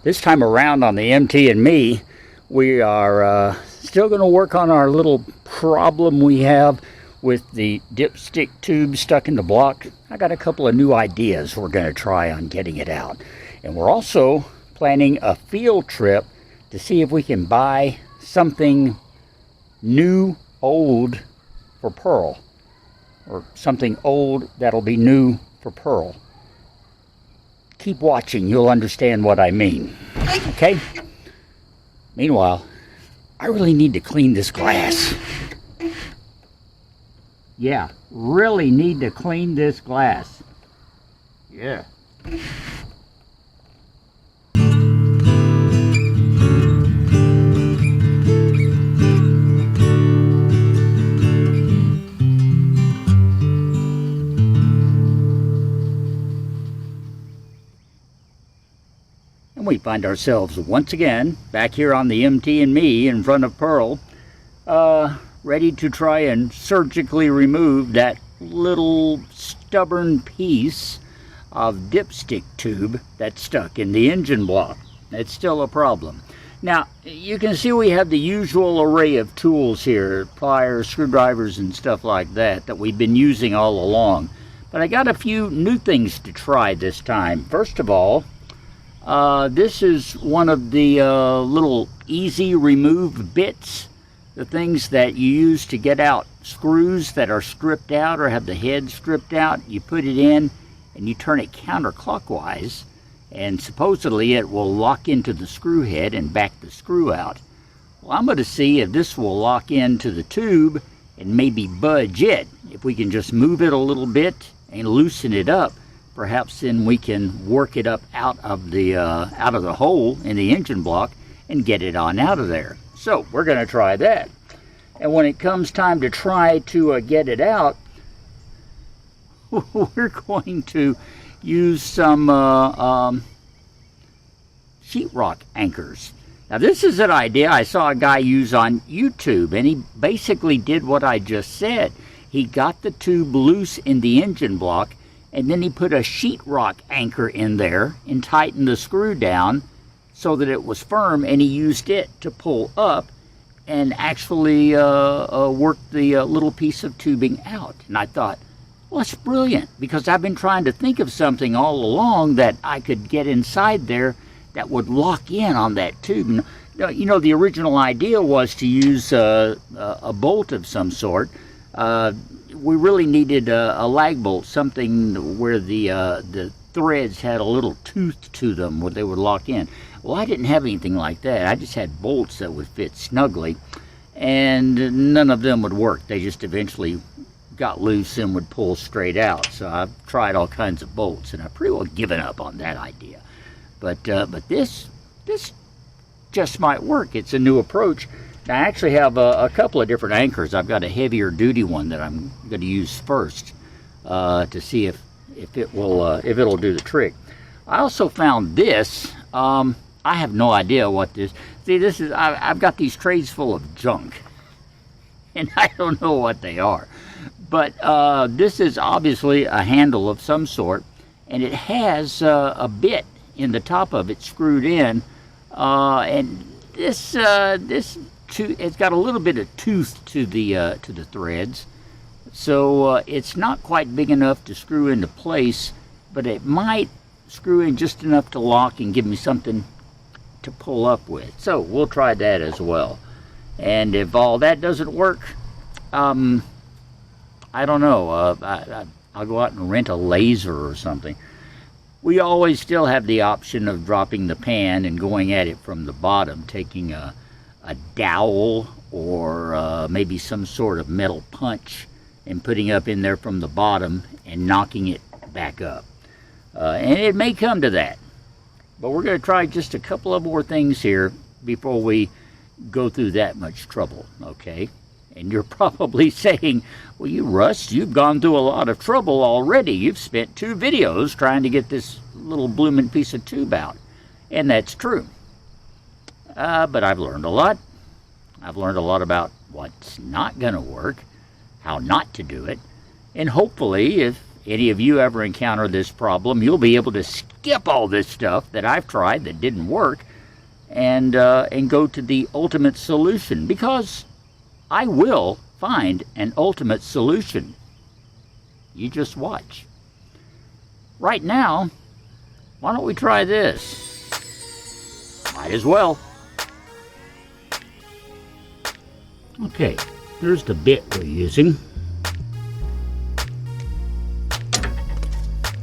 This time around on the MT and me, we are still going to work on our little problem we have with the dipstick tube stuck in the block. I got a couple of new ideas we're going to try on getting it out. And we're also planning a field trip to see if we can buy something new, old for Pearl. Or something old that'll be new for Pearl. Keep watching, you'll understand what I mean. Okay? Meanwhile, I really need to clean this glass. Yeah, really need to clean this glass. Yeah. We find ourselves once again back here on the MT and me in front of Pearl, ready to try and surgically remove that little stubborn piece of dipstick tube that's stuck in the engine block. It's still a problem. Now, you can see we have the usual array of tools here, pliers, screwdrivers, and stuff like that we've been using all along. But I got a few new things to try this time. First of all, this is one of the little easy remove bits, the things that you use to get out screws that are stripped out or have the head stripped out. You put it in and you turn it counterclockwise, and supposedly it will lock into the screw head and back the screw out. Well, I'm going to see if this will lock into the tube and maybe budge it. If we can just move it a little bit and loosen it up, perhaps then we can work it up out of the hole in the engine block and get it on out of there. So we're going to try that. And when it comes time to try to get it out, we're going to use some sheetrock anchors. Now this is an idea I saw a guy use on YouTube, and he basically did what I just said. He got the tube loose in the engine block, and then he put a sheetrock anchor in there and tightened the screw down so that it was firm, and he used it to pull up and actually work the little piece of tubing out. And I thought, well, that's brilliant, because I've been trying to think of something all along that I could get inside there that would lock in on that tube. You know, the original idea was to use a bolt of some sort. We really needed a lag bolt, something where the threads had a little tooth to them where they would lock in. Well, I didn't have anything like that. I just had bolts that would fit snugly, and none of them would work. They just eventually got loose and would pull straight out. So I've tried all kinds of bolts, and I've pretty well given up on that idea. But this just might work. It's a new approach. Now, I actually have a couple of different anchors. I've got a heavier duty one that I'm going to use first to see if it'll do the trick. I also found this. I have no idea what this. See, this is. I've got these trays full of junk, and I don't know what they are. But this is obviously a handle of some sort, and it has a bit in the top of it screwed in, and this it's got a little bit of tooth to the threads, so it's not quite big enough to screw into place, but it might screw in just enough to lock and give me something to pull up with. So we'll try that as well. And if all that doesn't work, I don't know, I'll go out and rent a laser or something. We always still have the option of dropping the pan and going at it from the bottom, taking a dowel or maybe some sort of metal punch and putting up in there from the bottom and knocking it back up. And it may come to that. But we're going to try just a couple of more things here before we go through that much trouble, okay? And you're probably saying, well, Russ, you've gone through a lot of trouble already. You've spent 2 videos trying to get this little blooming piece of tube out. And that's true. But I've learned a lot. I've learned a lot about what's not going to work, how not to do it, and hopefully if any of you ever encounter this problem, you'll be able to skip all this stuff that I've tried that didn't work and go to the ultimate solution, because I will find an ultimate solution. You just watch. Right now, why don't we try this? Might as well. Okay, here's the bit we're using.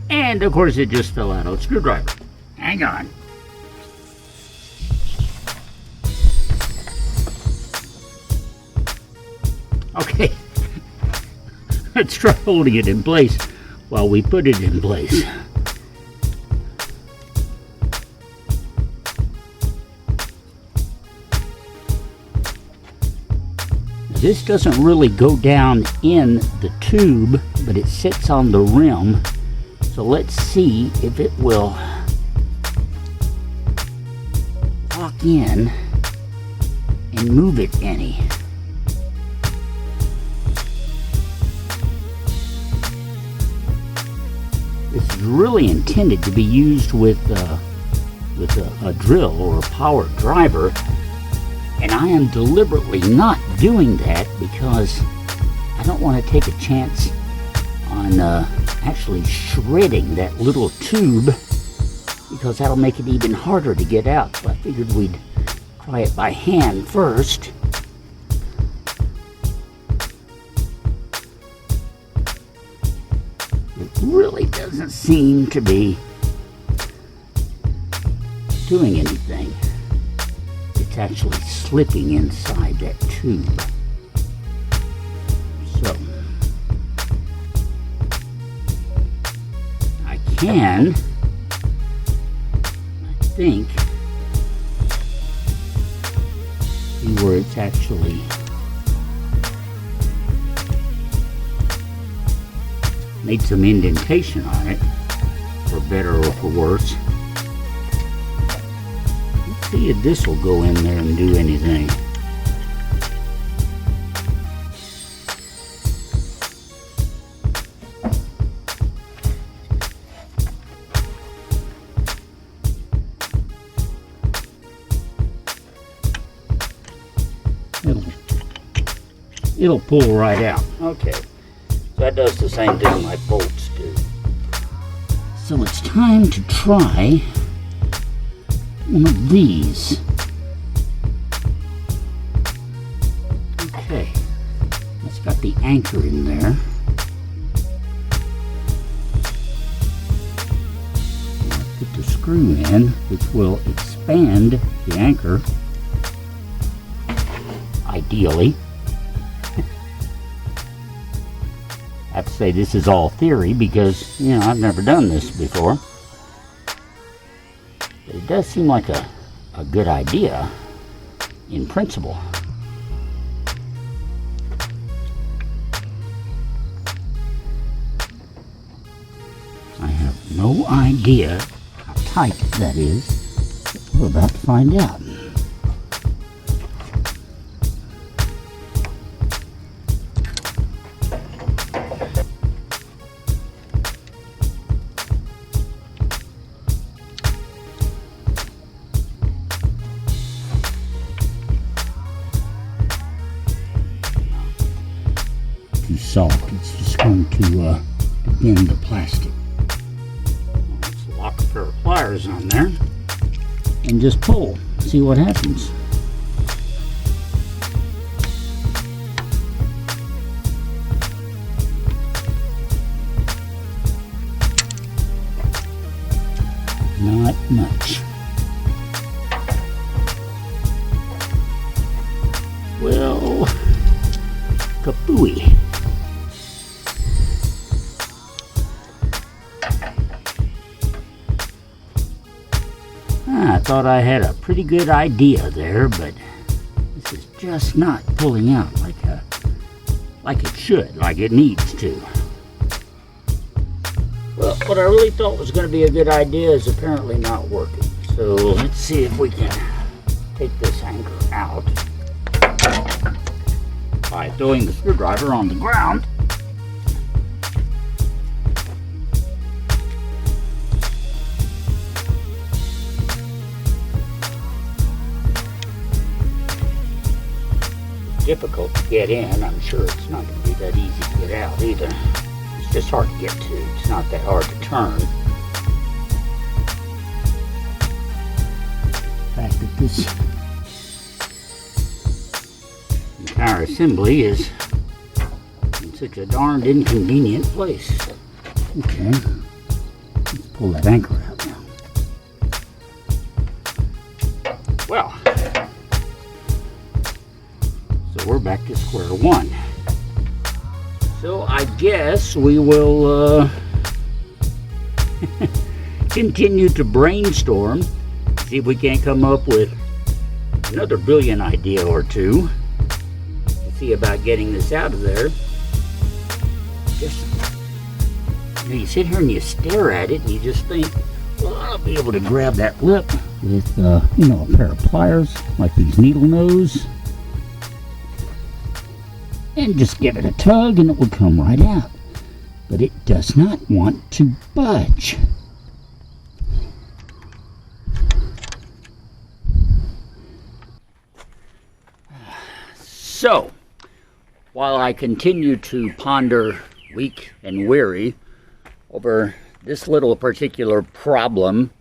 And of course it just fell out of a screwdriver. Hang on. Okay, let's try holding it in place while we put it in place. This doesn't really go down in the tube, but it sits on the rim. So let's see if it will lock in and move it any. This is really intended to be used with a drill or a power driver, and I am deliberately not doing that because I don't want to take a chance on actually shredding that little tube, because that'll make it even harder to get out. So I figured we'd try it by hand first. It really doesn't seem to be doing anything. It's actually slipping inside that tube. So I think, see where it's actually made some indentation on it, for better or for worse. Let's see if this will go in there and do anything. It'll pull right out. Okay, so that does the same thing my bolts do. So it's time to try one of these. Okay, it's got the anchor in there. I'll put the screw in, which will expand the anchor, ideally. I have to say this is all theory because, you know, I've never done this before. But it does seem like a good idea in principle. I have no idea how tight that is. We're about to find out. Soft. It's just going to bend the plastic. Let's lock a pair of pliers on there and just pull. See what happens. Not much. Well, kapooey. I thought I had a pretty good idea there, but this is just not pulling out like it should, like it needs to. Well, what I really thought was going to be a good idea is apparently not working. So let's see if we can take this anchor out by throwing the screwdriver on the ground. difficult to get in. I'm sure it's not going to be that easy to get out either. It's just hard to get to. It's not that hard to turn. The fact that this entire assembly is in such a darned inconvenient place. Okay, let's pull that anchor out now. Well, so we're back to square one. So I guess we will continue to brainstorm, see if we can't come up with another brilliant idea or two to see about getting this out of there. Just, you sit here and you stare at it and you just think, well, I'll be able to grab that lip with, a pair of pliers like these needle nose, and just give it a tug and it will come right out. But it does not want to budge. So, while I continue to ponder, weak and weary, over this little particular problem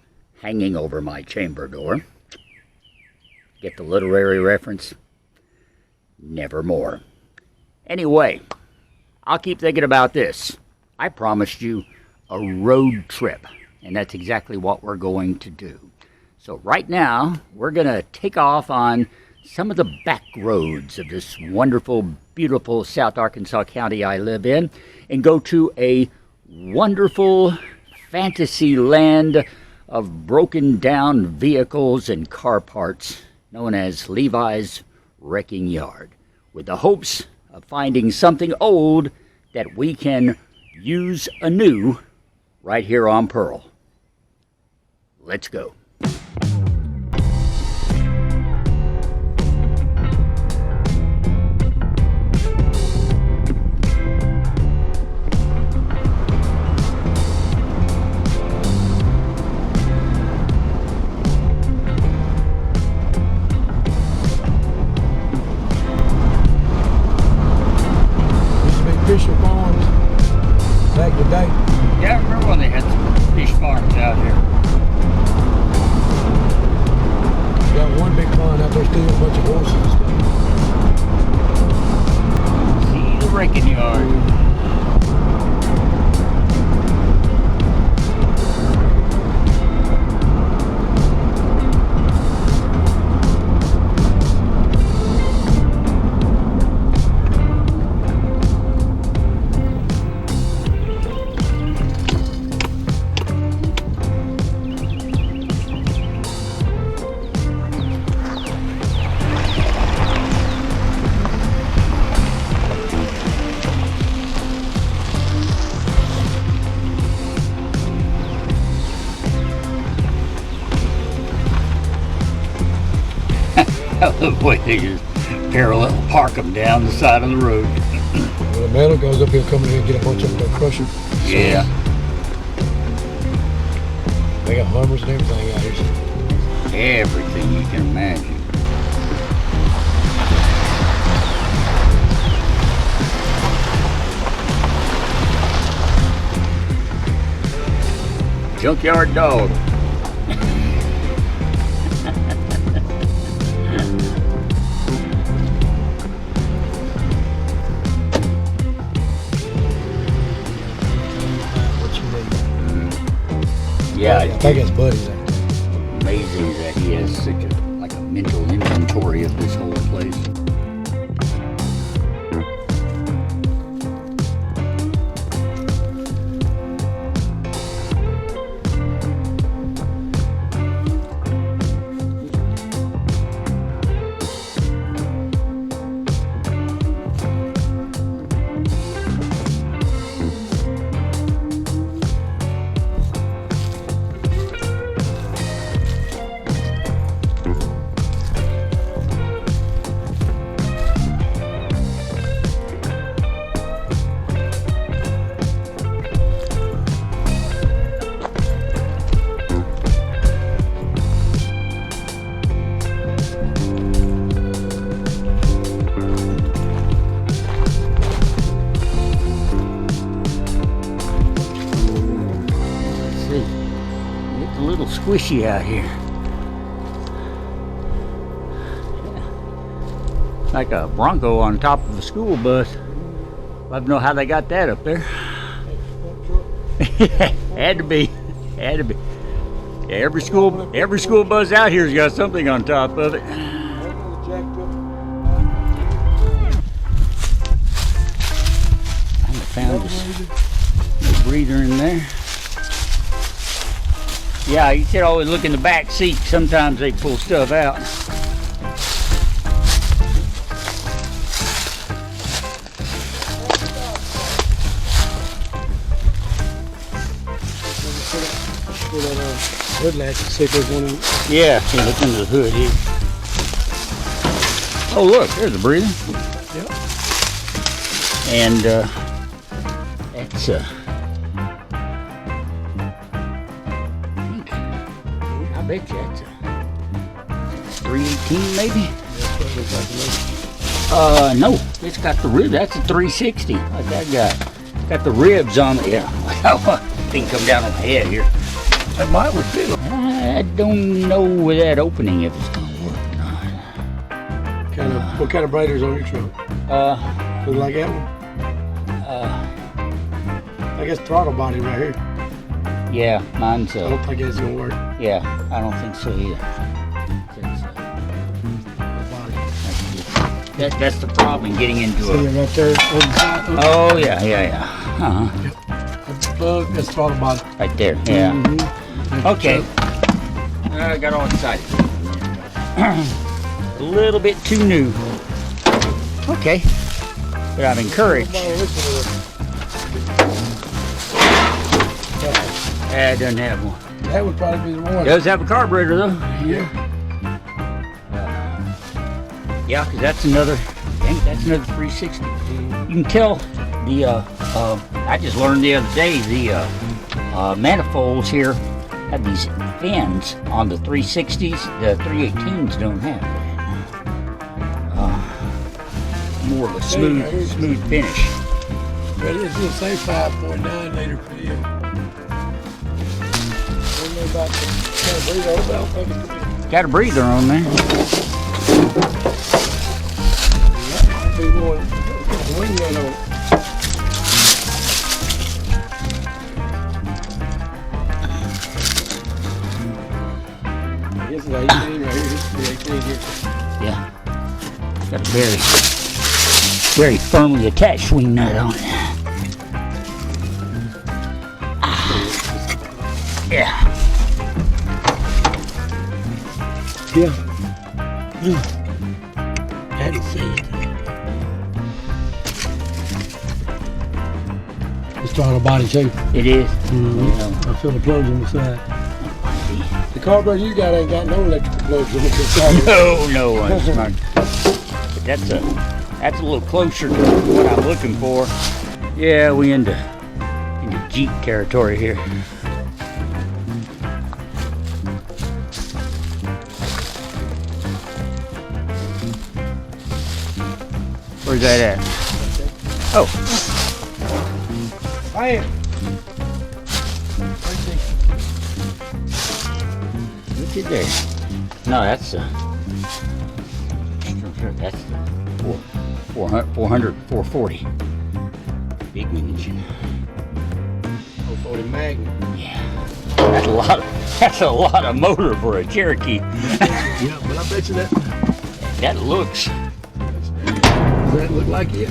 hanging over my chamber door, get the literary reference? Nevermore. Anyway, I'll keep thinking about this. I promised you a road trip, and that's exactly what we're going to do. So right now, we're going to take off on some of the back roads of this wonderful, beautiful South Arkansas County I live in, and go to a wonderful fantasy land of broken down vehicles and car parts known as Levi's Wrecking Yard, with the hopes of finding something old that we can use anew right here on Pearl. Let's go. Fisher farms back today. Yeah, I remember when they had some fish farms out here. Got one big pond out there stealing a bunch of horses and stuff. See the wrecking yard. The way they just parallel park them down the side of the road. When the metal goes up, he'll come in here and get a bunch of them, crush them. Yeah. They got Hummers and everything out here. Everything you can imagine. Junkyard dog. Yeah, I think it's Buddy's. Amazing that he has such a mental inventory of this whole place. squishy out here. Like a Bronco on top of a school bus. I'd love to know how they got that up there. Had to be. Had to be. Yeah, every school bus out here's got something on top of it. I found this breather in there. Yeah, you should always look in the back seat. Sometimes they pull stuff out. Hood latch, see if there's one in. Yeah, look under the hood here. Oh look, there's a breather. Yep. And that's I bet you that's a 318 maybe. No, it's got the rib. That's a 360 like that guy. Got the ribs on it. Yeah, thing come down on the head here. That might would fit. I don't know with that opening if it's gonna work or not. What kind of braiders on your truck? Look like that one? I guess throttle body right here. Yeah, mine's I don't think it's gonna work. yeah, I don't think so either. That's the problem getting into See it right there on the side? Oh yeah. Yep. Plug, that's throttle body. Right there. Yeah. Mm-hmm. Okay. I got all excited. A little bit too new. Okay. But I'm encouraged. It doesn't have one. That would probably be the one. It does have a carburetor though. Yeah. Yeah, because that's another 360. You can tell the, I just learned the other day, the manifolds here have these fins on the 360s. The 318s don't have that. More of a smooth finish. But it's gonna say 5.9 liter per year. Don't know about the Got a breather on there. be one wing nut on it. This is 18 right here. This is 18 here. Yeah. Got a very firmly attached swing nut on it. Yeah. Yeah. Had to see it. It's throttle body too. It is. Mm-hmm. I feel the plugs on the side. The carburetor you got ain't got no electrical plugs on the side. No, it's not. But that's a little closer to what I'm looking for. Yeah, we into Jeep territory here. Where's that at? Oh. Bam. Look at there. No, that's the 440. Big engine. 440 Magnum. Yeah. That's a lot of motor for a Cherokee. Yeah, but I bet you That looks. does that look like it?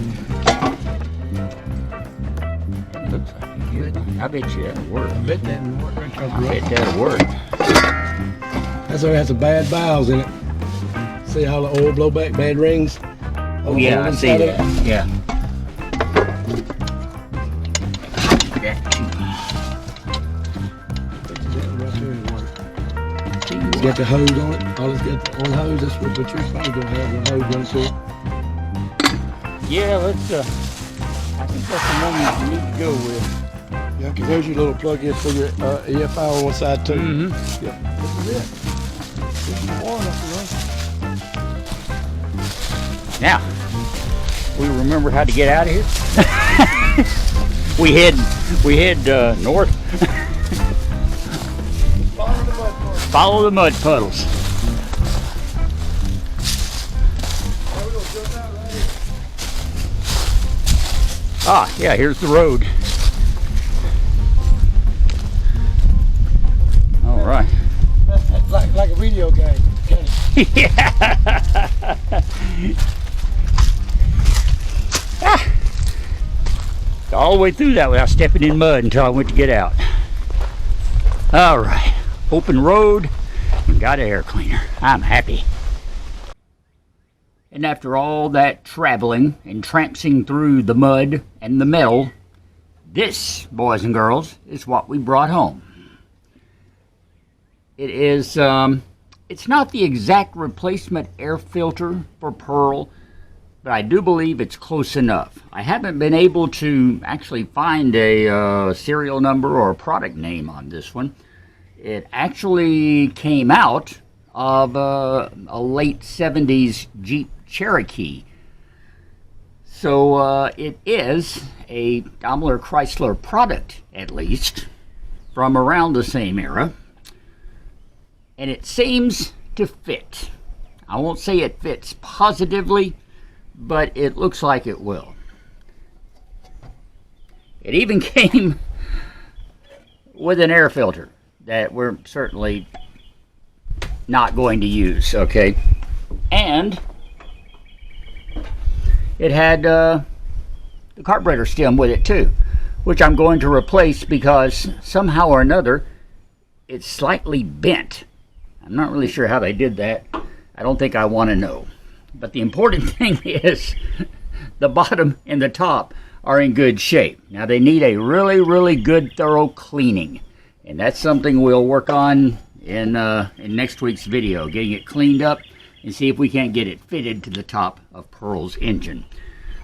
Looks like it. I bet you that'll work. I bet that would work. I bet that'll work. That's why it has some bad valves in it. See how the oil blow back, bad rings? Oh yeah, I see that. Yeah. It's got the hose on it. All it's got on the hose. That's what you're probably gonna have the hose run through it. Yeah, let's. I think that's the one we need to go with. Yeah, because there's your little plug-in for your EFI on one side too. Mm-hmm. Yep. This is it. This is the one up the Now, we remember how to get out of here. we head north. Bottom of the mud. follow the mud puddles. Ah, yeah, here's the road. All right. Like a video game. Yeah. All the way through that without stepping in mud until I went to get out. All right, open road and got an air cleaner. I'm happy. And after all that traveling and trampsing through the mud and the metal, this, boys and girls, is what we brought home. It is, it's not the exact replacement air filter for Pearl, but I do believe it's close enough. I haven't been able to actually find a serial number or a product name on this one. It actually came out of a late 70s Jeep Cherokee. So it is a Daimler Chrysler product, at least, from around the same era. And it seems to fit. I won't say it fits positively, but it looks like it will. It even came with an air filter that we're certainly not going to use, okay? And it had the carburetor stem with it too, which I'm going to replace because somehow or another it's slightly bent. I'm not really sure how they did that. I don't think I want to know. But the important thing is the bottom and the top are in good shape. Now they need a really, really good thorough cleaning. And that's something we'll work on in next week's video, getting it cleaned up and see if we can't get it fitted to the top of Pearl's engine.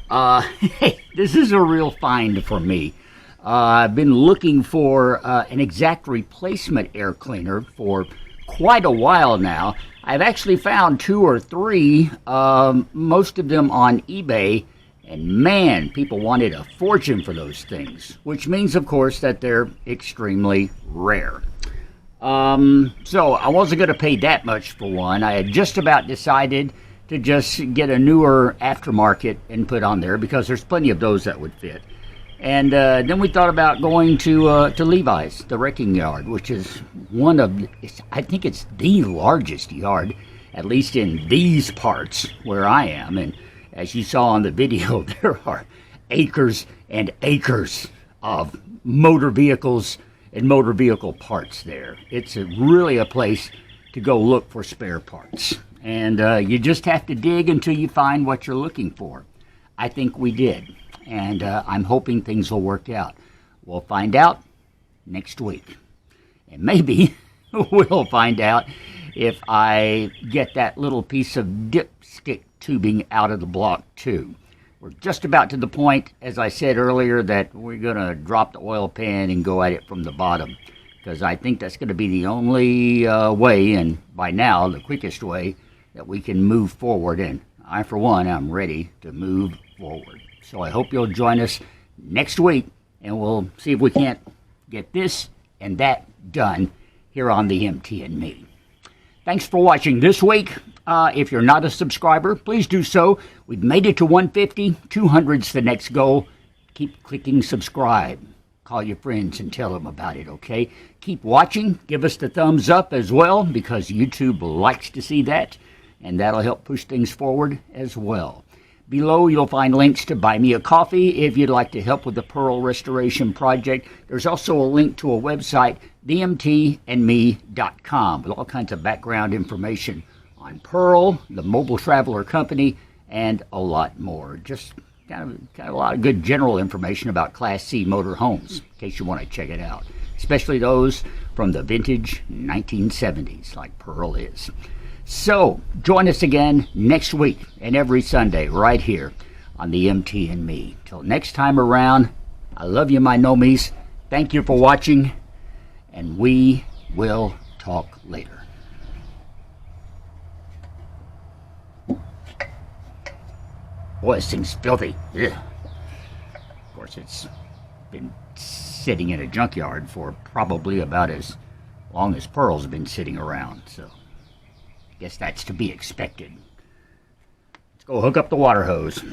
Hey, this is a real find for me. I've been looking for an exact replacement air cleaner for quite a while now. I've actually found 2 or 3, most of them on eBay, and man, people wanted a fortune for those things, which means, of course, that they're extremely rare. So I wasn't going to pay that much for one. I had just about decided to just get a newer aftermarket and put on there because there's plenty of those that would fit. And then we thought about going to Levi's, the wrecking yard, which is one of, I think it's the largest yard, at least in these parts where I am. And as you saw on the video, there are acres and acres of motor vehicles and motor vehicle parts there. It's really a place to go look for spare parts. And you just have to dig until you find what you're looking for. I think we did. And I'm hoping things will work out. We'll find out next week. And maybe we'll find out if I get that little piece of dipstick tubing out of the block too. We're just about to the point, as I said earlier, that we're going to drop the oil pan and go at it from the bottom. Because I think that's going to be the only way, and by now the quickest way, that we can move forward. And I, for one, am ready to move forward. So I hope you'll join us next week, and we'll see if we can't get this and that done here on the MT and Me. Thanks for watching this week. If you're not a subscriber, please do so. We've made it to 150. 200's the next goal. Keep clicking subscribe. Call your friends and tell them about it, okay? Keep watching. Give us the thumbs up as well, because YouTube likes to see that, and that'll help push things forward as well. Below, you'll find links to buy me a coffee if you'd like to help with the Pearl Restoration Project. There's also a link to a website, themtandme.com, with all kinds of background information on Pearl, the Mobile Traveler Company, and a lot more. Just kind of a lot of good general information about Class C motorhomes, in case you want to check it out, especially those from the vintage 1970s, like Pearl is. So, join us again next week and every Sunday right here on the MT and Me. Till next time around, I love you, my nomies. Thank you for watching, and we will talk later. Boy, this thing's filthy. Ugh. Of course, it's been sitting in a junkyard for probably about as long as Pearl's been sitting around, so I guess that's to be expected. Let's go hook up the water hose.